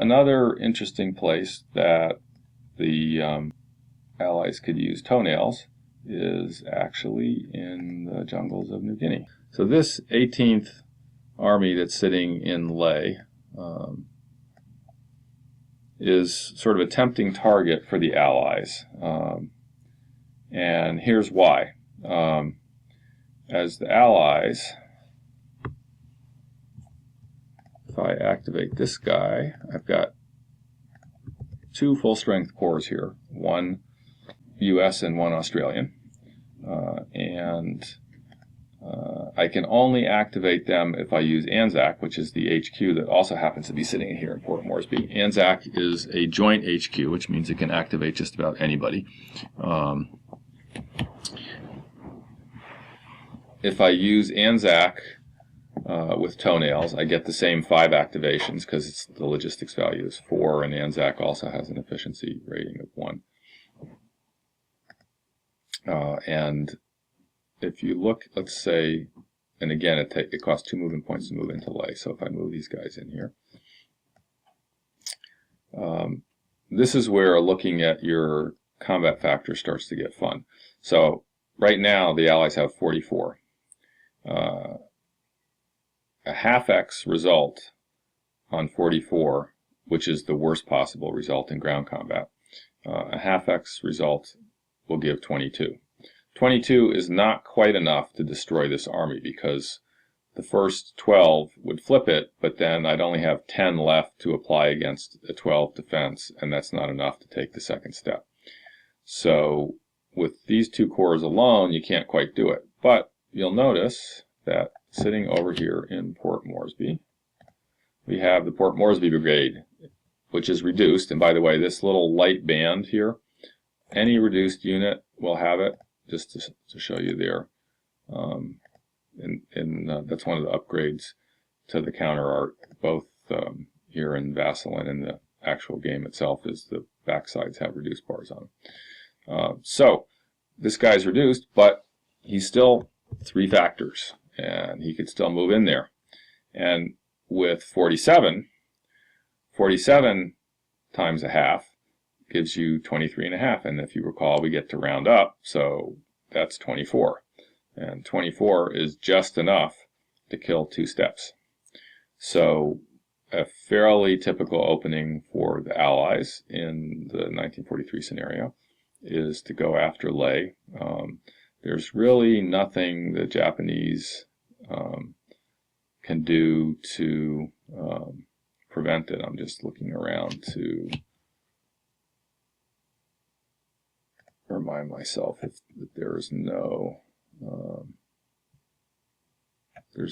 another interesting place that the Allies could use toenails is actually in the jungles of New Guinea. So this 18th Army that's sitting in Leh is sort of a tempting target for the Allies. And here's why. As the Allies, if I activate this guy, I've got two full-strength corps here, one US and one Australian. I can only activate them if I use ANZAC, which is the HQ that also happens to be sitting here in Port Moresby. ANZAC is a joint HQ, which means it can activate just about anybody. If I use ANZAC with toenails, I get the same 5 activations because the logistics value is 4, and ANZAC also has an efficiency rating of 1. And if you look, let's say, and again, it costs 2 movement points to move into Leh, so if I move these guys in here, this is where looking at your combat factor starts to get fun. So right now, the Allies have 44. A half-X result on 44, which is the worst possible result in ground combat, a half-X result will give 22. 22 is not quite enough to destroy this army because the first 12 would flip it, but then I'd only have 10 left to apply against a 12 defense, and that's not enough to take the second step. So with these 2 corps alone, you can't quite do it. But you'll notice that sitting over here in Port Moresby, we have the Port Moresby Brigade, which is reduced. And by the way, this little light band here, any reduced unit will have it, just to show you there. That's one of the upgrades to the counter art, both here in Vassal and in the actual game itself, is the backsides have reduced bars on them. So this guy's reduced, but he's still 3 factors, and he could still move in there. And with 47 times a half gives you 23.5, and if you recall, we get to round up, so that's 24. And 24 is just enough to kill 2 steps. So a fairly typical opening for the Allies in the 1943 scenario is to go after Leh. There's really nothing the Japanese can do to prevent it. I'm just looking around to remind myself that there's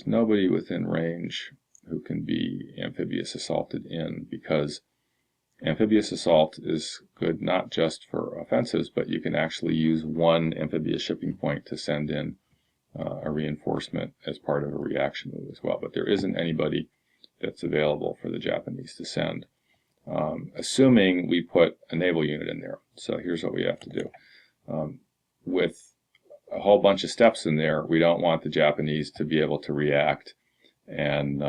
nobody within range who can be amphibious assaulted in, because amphibious assault is good not just for offensives, but you can actually use 1 amphibious shipping point to send in a reinforcement as part of a reaction move as well. But there isn't anybody that's available for the Japanese to send, assuming we put a naval unit in there. So here's what we have to do. With a whole bunch of steps in there, we don't want the Japanese to be able to react and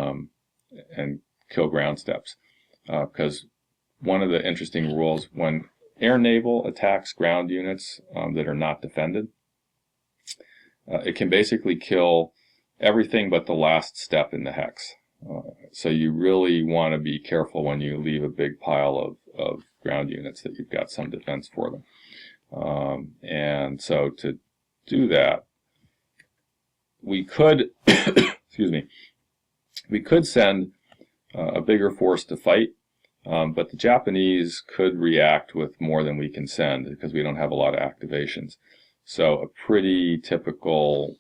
kill ground steps, because one of the interesting rules, when air naval attacks ground units that are not defended, it can basically kill everything but the last step in the hex. So you really want to be careful when you leave a big pile of ground units that you've got some defense for them. And so to do that, we could excuse me, we could send a bigger force to fight, but the Japanese could react with more than we can send because we don't have a lot of activations. So a pretty typical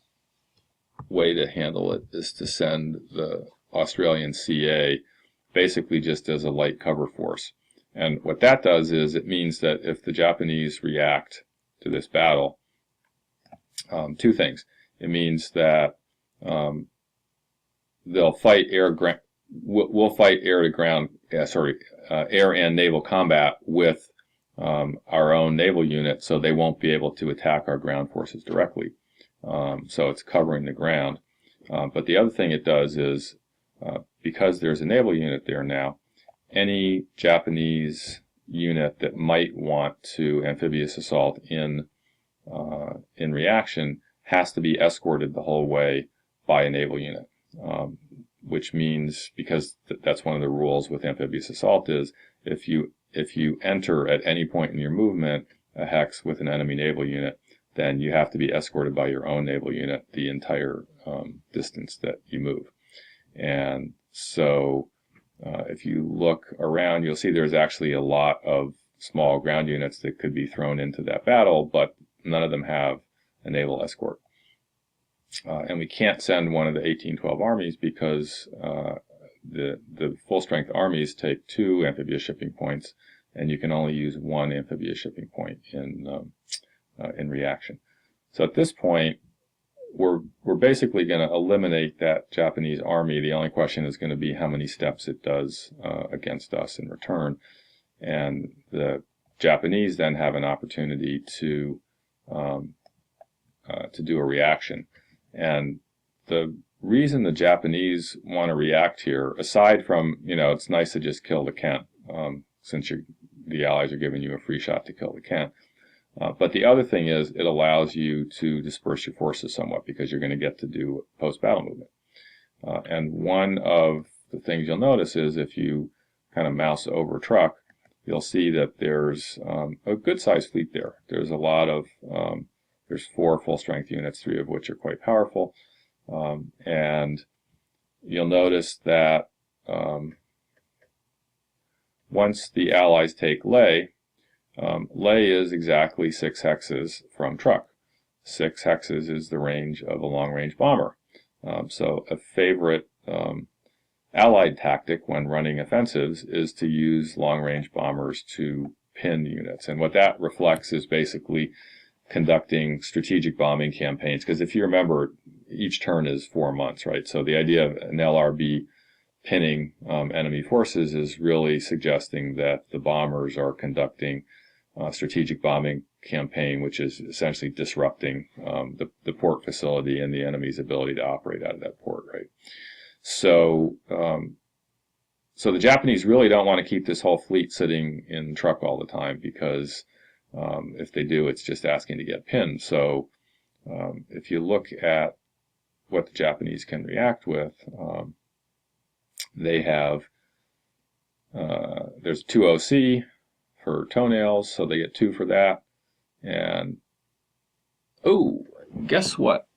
way to handle it is to send the Australian CA basically just as a light cover force. And what that does is it means that if the Japanese react to this battle, 2 things. It means that they'll fight we'll fight air to ground, air and naval combat with our own naval unit, so they won't be able to attack our ground forces directly. So it's covering the ground. But the other thing it does is, because there's a naval unit there now, any Japanese unit that might want to amphibious assault in reaction has to be escorted the whole way by a naval unit, which means, because that's one of the rules with amphibious assault, is if you enter at any point in your movement a hex with an enemy naval unit, then you have to be escorted by your own naval unit the entire distance that you move. And so if you look around, you'll see there's actually a lot of small ground units that could be thrown into that battle, but none of them have a naval escort. And we can't send one of the 1812 armies because the full-strength armies take 2 amphibious shipping points, and you can only use 1 amphibious shipping point in reaction. So at this point, we're basically going to eliminate that Japanese army. The only question is going to be how many steps it does against us in return. And the Japanese then have an opportunity to do a reaction. And the reason the Japanese want to react here, aside from, it's nice to just kill the Kent, since the Allies are giving you a free shot to kill the Kent. But the other thing is it allows you to disperse your forces somewhat, because you're going to get to do post-battle movement. And one of the things you'll notice is if you kind of mouse over truck, you'll see that there's a good-sized fleet there. There's a lot of, there's 4 full-strength units, 3 of which are quite powerful. And you'll notice that once the Allies take Leh, Leh is exactly 6 hexes from truck. 6 hexes is the range of a long-range bomber. So a favorite Allied tactic when running offensives is to use long-range bombers to pin units. And what that reflects is basically conducting strategic bombing campaigns. Because if you remember, each turn is 4 months, right? So the idea of an LRB pinning enemy forces is really suggesting that the bombers are conducting strategic bombing campaign, which is essentially disrupting the port facility and the enemy's ability to operate out of that port, right? So, so the Japanese really don't want to keep this whole fleet sitting in truck all the time, because if they do, it's just asking to get pinned. So if you look at what the Japanese can react with, they have, there's 2 OC for toenails, so they get 2 for that. And, oh, guess what?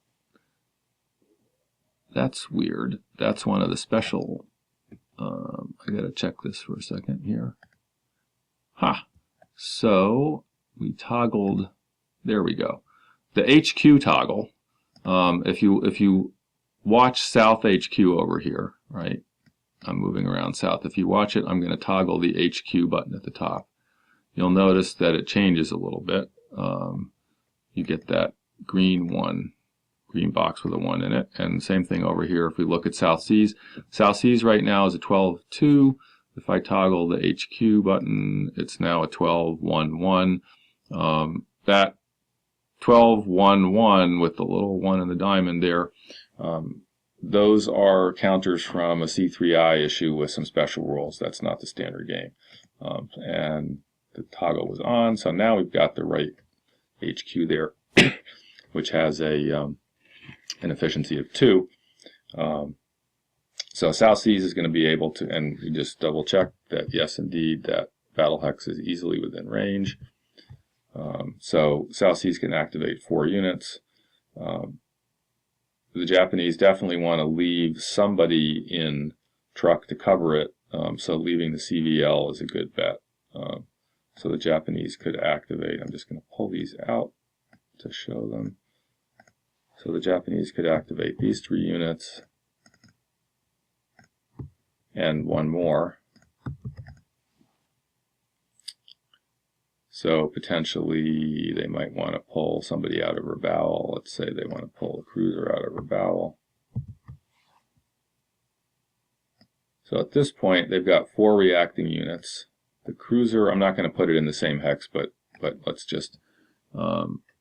That's weird. That's one of the special, I gotta check this for a second here. So we toggled, there we go. The HQ toggle, if you watch South HQ over here, right? I'm moving around south. If you watch it, I'm going to toggle the HQ button at the top. You'll notice that it changes a little bit. You get that green box with a 1 in it. And same thing over here. If we look at South Seas right now is a 12.2. If I toggle the HQ button, it's now a 12.1.1. That 12.1.1 with the little 1 in the diamond there, those are counters from a C3I issue with some special rules. That's not the standard game. And the toggle was on, so now we've got the right HQ there, which has an efficiency of 2. So South Seas is going to be able to, and you just double check that yes, indeed, that battle hex is easily within range. So South Seas can activate 4 units. The Japanese definitely want to leave somebody in truck to cover it, so leaving the CVL is a good bet. So the Japanese could activate, I'm just going to pull these out to show them. So the Japanese could activate these 3 units and 1 more. So potentially they might want to pull somebody out of her bowel. Let's say they want to pull a cruiser out of her bowel. So at this point they've got 4 reacting units. The cruiser, I'm not going to put it in the same hex, but let's just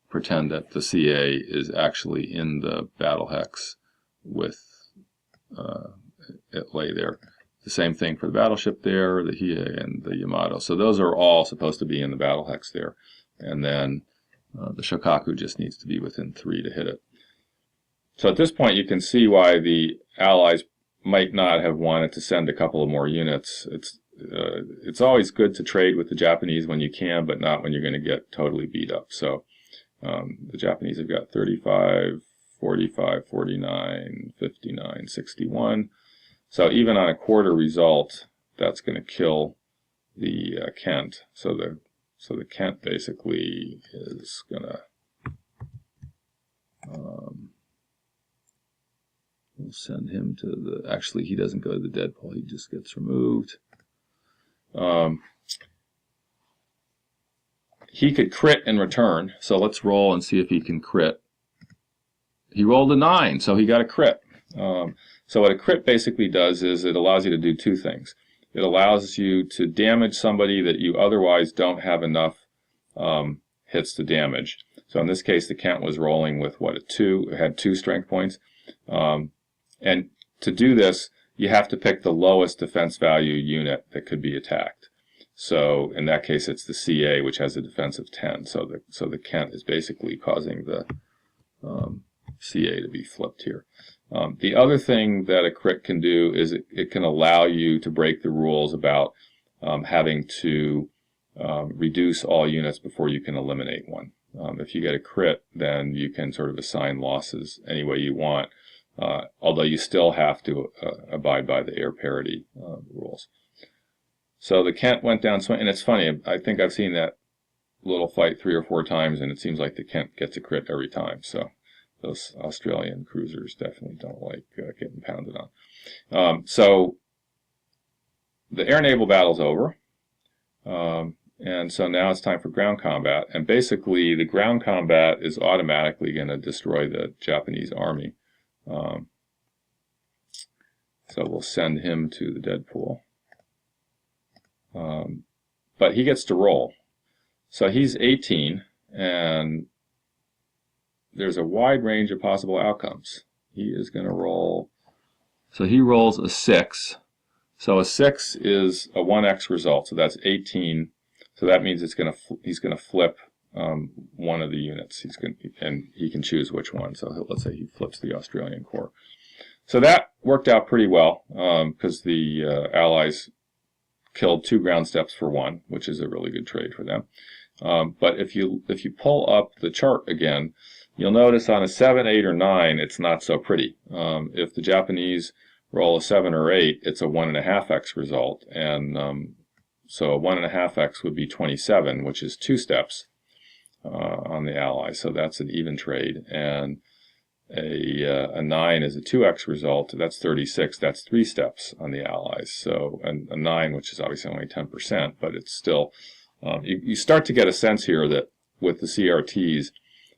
pretend that the CA is actually in the battle hex with it lay there. The same thing for the battleship there, the Hiei and the Yamato. So those are all supposed to be in the battle hex there. And then the Shokaku just needs to be within 3 to hit it. So at this point, you can see why the Allies might not have wanted to send a couple of more units. It's always good to trade with the Japanese when you can, but not when you're going to get totally beat up. So the Japanese have got 35, 45, 49, 59, 61. So even on a quarter result, that's going to kill the Kent. So the Kent basically is going to we'll send him to the. Actually, he doesn't go to the dead pool. He just gets removed. He could crit in return. So let's roll and see if he can crit. He rolled a 9, so he got a crit. So what a crit basically does is it allows you to do 2 things. It allows you to damage somebody that you otherwise don't have enough hits to damage. So in this case, the Kent was rolling with what, a 2, it had 2 strength points. And to do this, you have to pick the lowest defense value unit that could be attacked. So in that case, it's the CA, which has a defense of 10. So the Kent is basically causing the CA to be flipped here. The other thing that a crit can do is it can allow you to break the rules about having to reduce all units before you can eliminate one. If you get a crit, then you can sort of assign losses any way you want, although you still have to abide by the air parity rules. So the Kent went down, and it's funny, I think I've seen that little fight 3 or 4 times, and it seems like the Kent gets a crit every time. So those Australian cruisers definitely don't like getting pounded on. So the air-naval battle's over, and so now it's time for ground combat. And basically, the ground combat is automatically going to destroy the Japanese army. So we'll send him to the dead pool. But he gets to roll. So he's 18, and there's a wide range of possible outcomes. He is going to roll. So he rolls a 6. So a 6 is a 1x result. So that's 18. So that means he's going to flip one of the units. And he can choose which one. So let's say he flips the Australian Corps. So that worked out pretty well because the Allies killed 2 ground steps for 1, which is a really good trade for them. But if you pull up the chart again, you'll notice on a 7, 8, or 9, it's not so pretty. If the Japanese roll a 7 or 8, it's a 1.5x result, and so a 1.5x would be 27, which is 2 steps on the Allies. So that's an even trade, and a 9 is a 2x result. That's 36. That's 3 steps on the Allies. So and a 9, which is obviously only 10%, but it's still you start to get a sense here that with the CRTs,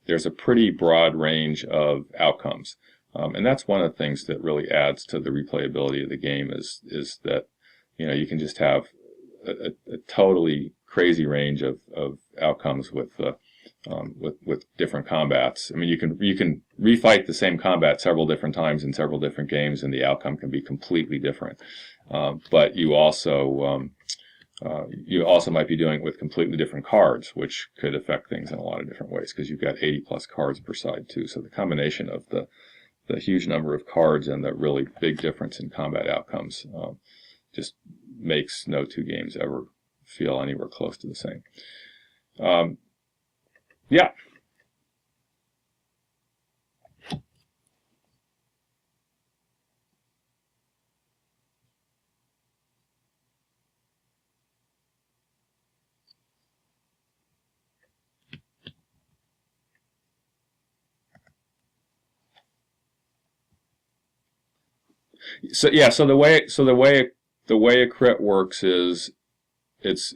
there's a pretty broad range of outcomes, and that's one of the things that really adds to the replayability of the game is that you can just have a totally crazy range of outcomes with different combats. I mean, you can refight the same combat several different times in several different games, and the outcome can be completely different. But you also might be doing it with completely different cards, which could affect things in a lot of different ways because you've got 80 plus cards per side too. So the combination of the huge number of cards and the really big difference in combat outcomes just makes no 2 games ever feel anywhere close to the same. Yeah. So yeah, so the way a crit works is it's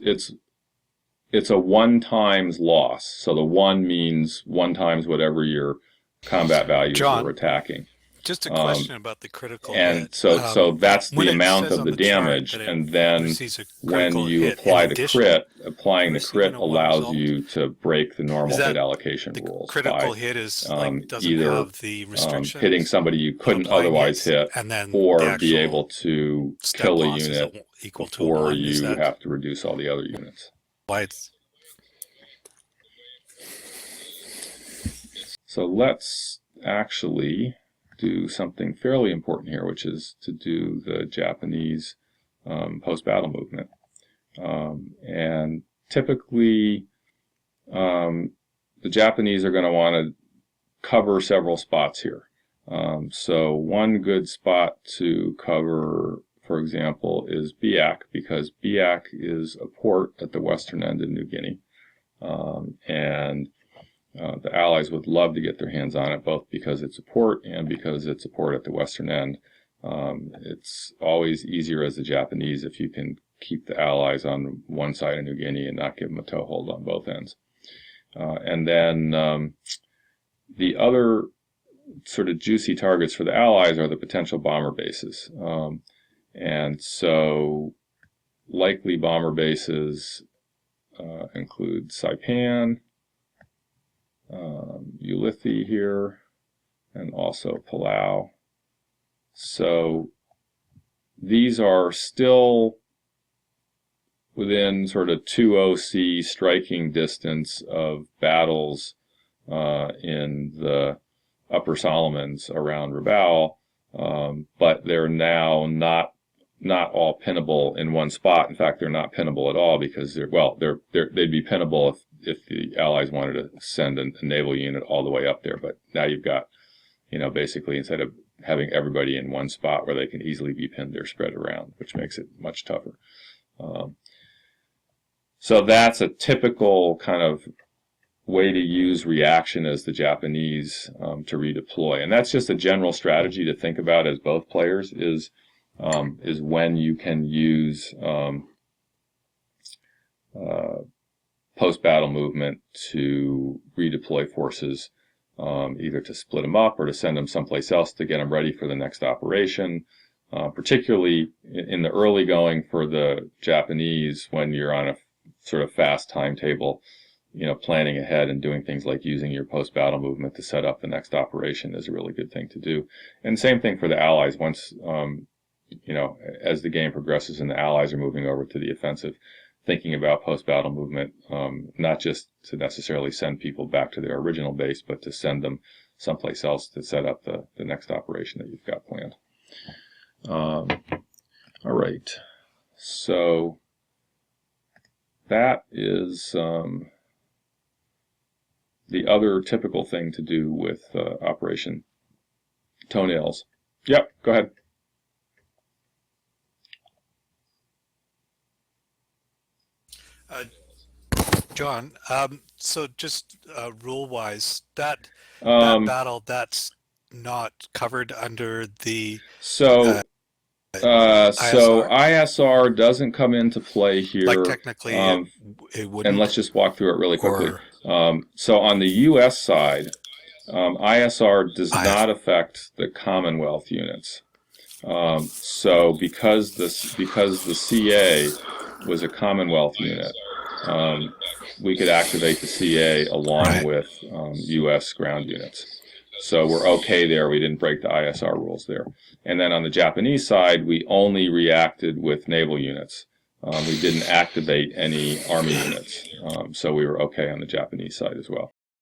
a 1 times loss. So the 1 means 1 times whatever your combat values John, are attacking. Just a question about the critical And hit. so that's the When it amount says of on the the chart damage. that it And then receives a when critical you hit in apply the addition crit, to applying the crit receiving a one allows result, you to break the is normal hit that allocation the rules critical by hit is like doesn't either have the hitting restrictions somebody you of couldn't applying otherwise hits, hit, and then the or be able actual to step kill a loss is unit equal to a before one? Is you that have to reduce all the other units. why it's So let's actually do something fairly important here, which is to do the Japanese post-battle movement. And typically, the Japanese are going to want to cover several spots here. So one good spot to cover, for example, is Biak, because Biak is a port at the western end of New Guinea. And the Allies would love to get their hands on it, both because it's a port and because it's a port at the western end. It's always easier as the Japanese if you can keep the Allies on one side of New Guinea and not give them a toehold on both ends. And then the other sort of juicy targets for the Allies are the potential bomber bases. And so likely bomber bases include Saipan, Ulithi here, and also Palau. So these are still within sort of 2 OC striking distance of battles in the Upper Solomons around Rabaul, but they're now not all pinnable in one spot. In fact, they're not pinnable at all because they'd be pinnable if the Allies wanted to send a naval unit all the way up there. But now you've got, basically instead of having everybody in one spot where they can easily be pinned, they're spread around, which makes it much tougher. So that's a typical kind of way to use reaction as the Japanese to redeploy, and that's just a general strategy to think about as both players is when you can use post-battle movement to redeploy forces, either to split them up or to send them someplace else to get them ready for the next operation. Particularly in the early going for the Japanese, when you're on a sort of fast timetable, planning ahead and doing things like using your post-battle movement to set up the next operation is a really good thing to do. And same thing for the Allies. Once, as the game progresses and the Allies are moving over to the offensive, thinking about post-battle movement, not just to necessarily send people back to their original base, but to send them someplace else to set up the next operation that you've got planned. All right. So that is the other typical thing to do with Operation Toenails. Yep, go ahead. John? So just rule-wise, that battle that's not covered under the So ISR. ISR doesn't come into play here. Like technically, it wouldn't. And let's just walk through it really quickly. Or So on the U.S. side, ISR does not affect the Commonwealth units. So because the CA was a Commonwealth unit, we could activate the CA along with U.S. ground units. So we're okay there. We didn't break the ISR rules there. And then on the Japanese side, we only reacted with naval units. We didn't activate any army units. So we were okay on the Japanese side as well.